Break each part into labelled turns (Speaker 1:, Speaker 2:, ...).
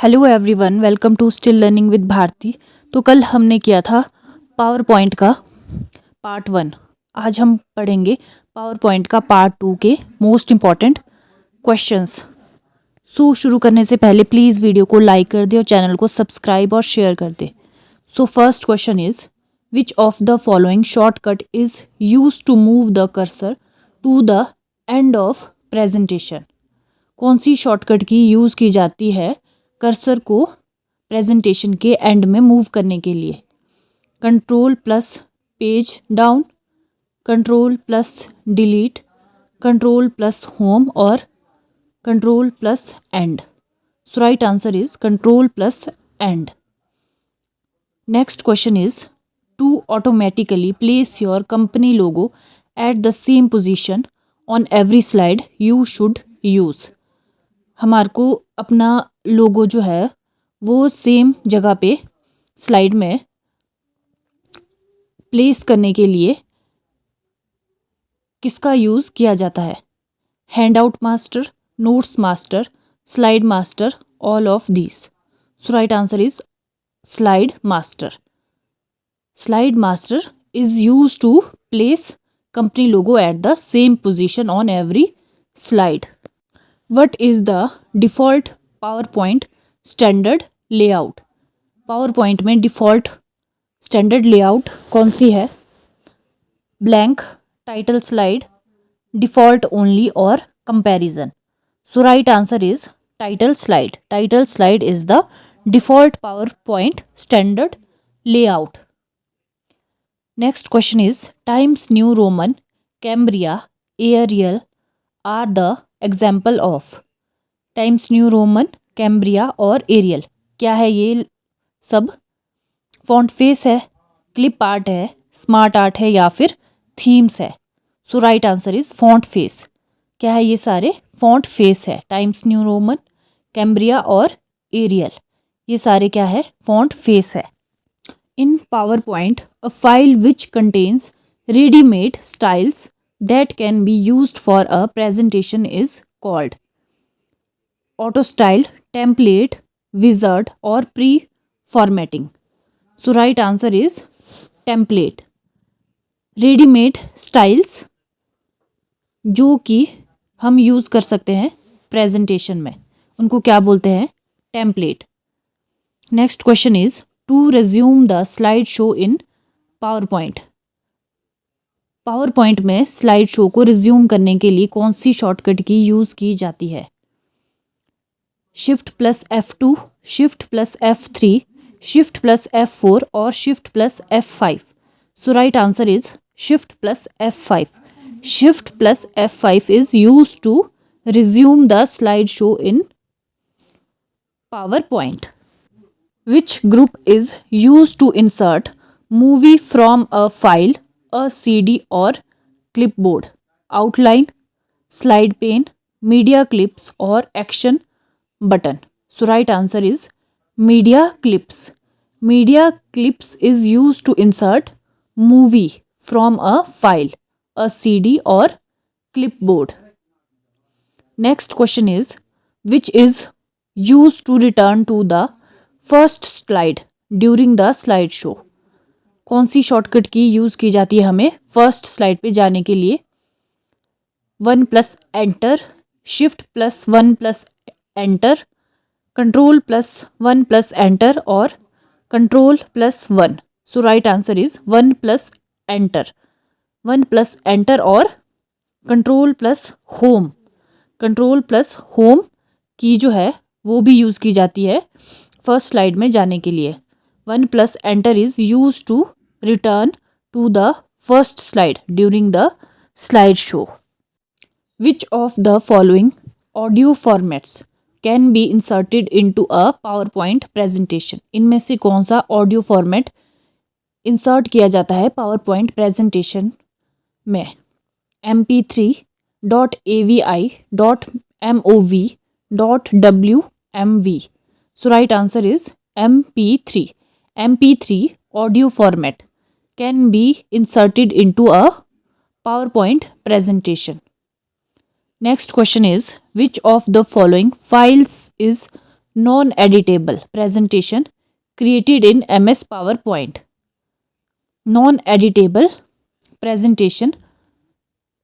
Speaker 1: Hello everyone, welcome to still learning with Bharti. तो कल हमने किया था पावर पॉइंट का पार्ट 1। आज हम पढ़ेंगे पावर पॉइंट का पार्ट 2 के मोस्ट इम्पॉर्टेंट क्वेश्चंस। शुरू करने से पहले प्लीज़ वीडियो को लाइक कर दे और चैनल को सब्सक्राइब और शेयर कर दे। First question is which of the following shortcut is use to move the cursor to the end of presentation. कौन सी शॉर्टकट की यूज़ की जाती है कर्सर को प्रेजेंटेशन के एंड में मूव करने के लिए? Control plus page down, control plus delete, control plus home और control plus end. So right answer is control plus end. Next question is to automatically place your company logo at the same position on every slide you should use. हमारे को अपना लोगो जो है वो same जगह पे slide में place करने के लिए किसका यूज़ किया जाता है? Handout master, notes master, slide master, all of these. So right answer is slide master. Slide master is use to place company logo at the same position on every slide. What is the default PowerPoint standard layout? PowerPoint में default standard layout कौन सी है? Blank, title slide, default only और comparison. So right answer is title slide. Title slide is the default PowerPoint standard layout. Next question is Times New Roman, Cambria, Arial are the example of. Times New Roman, Cambria और Arial क्या है? ये सब font face है, clip art है, smart art है या फिर थीम्स है? So right answer is font face. क्या है? ये सारे फॉन्ट फेस है। टाइम्स न्यू रोमन, कैम्ब्रिया और एरियल ये सारे क्या है? फॉन्ट फेस है। In PowerPoint a file which contains readymade styles that can be used for a presentation is called auto style, template, wizard or pre-formatting. So right answer is template. Readymade styles जो कि हम use कर सकते हैं presentation में उनको क्या बोलते हैं? Template. Next question is to resume the slide show in PowerPoint. PowerPoint में स्लाइड शो को रिज्यूम करने के लिए कौन सी शॉर्टकट की यूज़ की जाती है? Shift plus F2, shift plus F3, shift plus F4 और shift plus F5। So right answer is shift plus F5। Shift plus F5 is use to resume the slide show in PowerPoint. Which group is use to insert movie from a file, a CD or clipboard? Outline, slide pane, media clips or action button? So right answer is media clips. Media clips is used to insert movie from a file, a CD or clipboard. Next question is which is used to return to the first slide during the slideshow? कौन सी shortcut की use की जाती है हमें first slide पे जाने के लिए? 1 plus enter, shift plus 1 plus enter, control plus 1 plus enter और control plus 1। So right answer is 1 plus enter. 1 plus enter और control plus home. Control plus home की जो है वो भी यूज़ की जाती है फर्स्ट स्लाइड में जाने के लिए। 1 plus enter is use to return to the first slide during the slideshow. Which of the following audio formats can be inserted into a PowerPoint presentation? इनमें से कौन सा ऑडियो फॉर्मेट इंसर्ट किया जाता है PowerPoint प्रेजेंटेशन में? MP3, .avi, .mov, .wmv. So right answer is MP3. MP3 audio format can be inserted into a PowerPoint presentation. Next question is which of the following files is non-editable presentation created in MS PowerPoint. non-editable presentation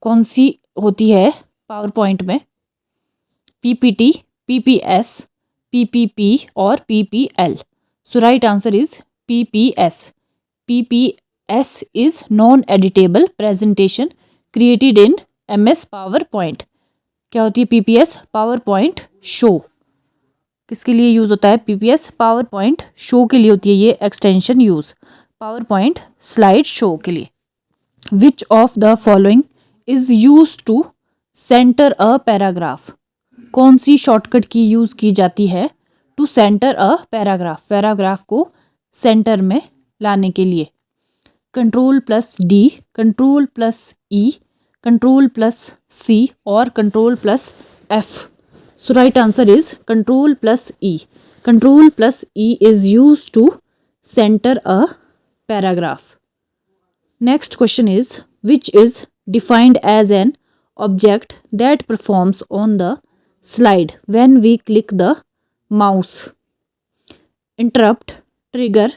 Speaker 1: कौन सी होती है PowerPoint में? PPT, PPS, PPP और PPL. So right answer is PPS. PPS is non-editable presentation created in MS PowerPoint. क्या होती है PPS? PowerPoint show. किसके लिए यूज़ होता है PPS? PowerPoint शो के लिए होती है ये extension use, PowerPoint slide show के लिए. Which of the following is used to center a paragraph? कौन सी शॉर्टकट की यूज़ की जाती है to centre a paragraph? Paragraph को सेंटर में लाने के लिए. Ctrl+D, Ctrl+E, Ctrl+C और Ctrl+F. So right answer is Ctrl+E. Ctrl+E is used to center a paragraph. Next question is, which is defined as an object that performs on the slide when we click the mouse? Interrupt, trigger,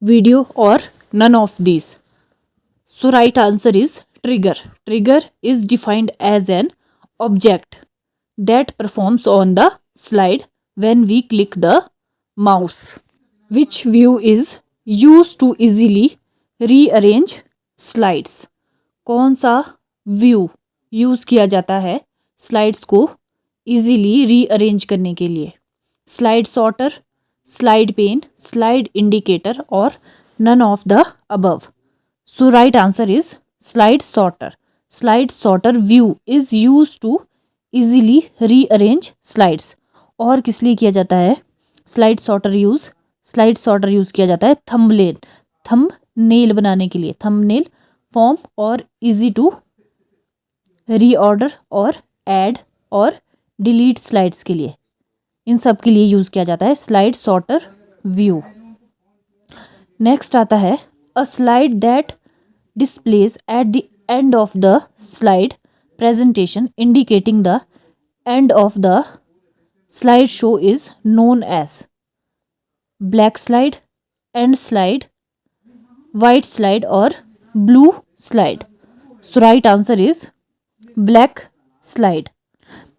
Speaker 1: video or none of these? So right answer is trigger. Trigger is defined as an object that performs on the slide when we click the mouse. Which view is used to easily rearrange slides? कौन सा view use किया जाता है slides को easily rearrange करने के लिए? Slide sorter, slide pane, slide indicator और none of the above. So right answer is slide sorter. Slide sorter view is use to easily rearrange slides. और किस लिए किया जाता है slide sorter use? Slide sorter use किया जाता है थंबनेल बनाने के लिए. थंबनेल फॉर्म और इजी टू रीऑर्डर और ऐड और डिलीट स्लाइड्स के लिए. इन सब के लिए यूज़ किया जाता है स्लाइड सॉर्टर व्यू. नेक्स्ट आता है a slide that displays at the end of the slide presentation indicating the end of the slide show is known as black slide, end slide, white slide और blue slide. So right answer is black slide.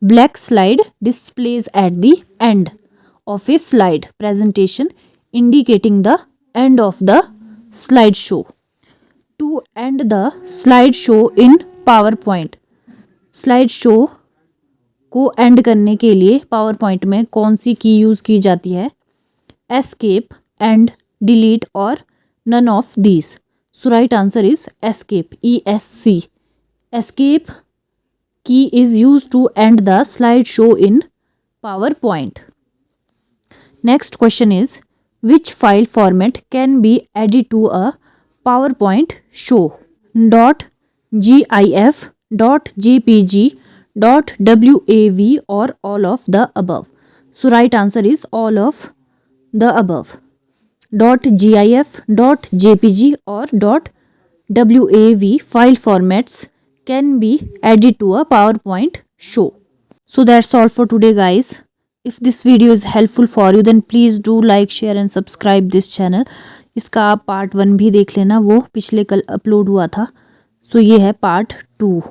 Speaker 1: Black slide displays at the end of a slide presentation indicating the end of the slideshow. To end the slideshow in PowerPoint. slideshow को end करने के लिए PowerPoint में कौन सी की use की जाती है? Escape, End, Delete और none of these. So right answer is Escape. ESC. Escape key is used to end the slideshow in PowerPoint. Next question is, which file format can be added to a PowerPoint show? .gif, .jpg, .wav or all of the above? So right answer is all of the above. .gif, .jpg or .wav file formats can be added to a PowerPoint show. So that's all for today guys. If this video is helpful for you then please do like, share and subscribe this channel. इसका आप part 1 भी देख लेना, वो पिछले कल upload हुआ था. सो ये है पार्ट 2.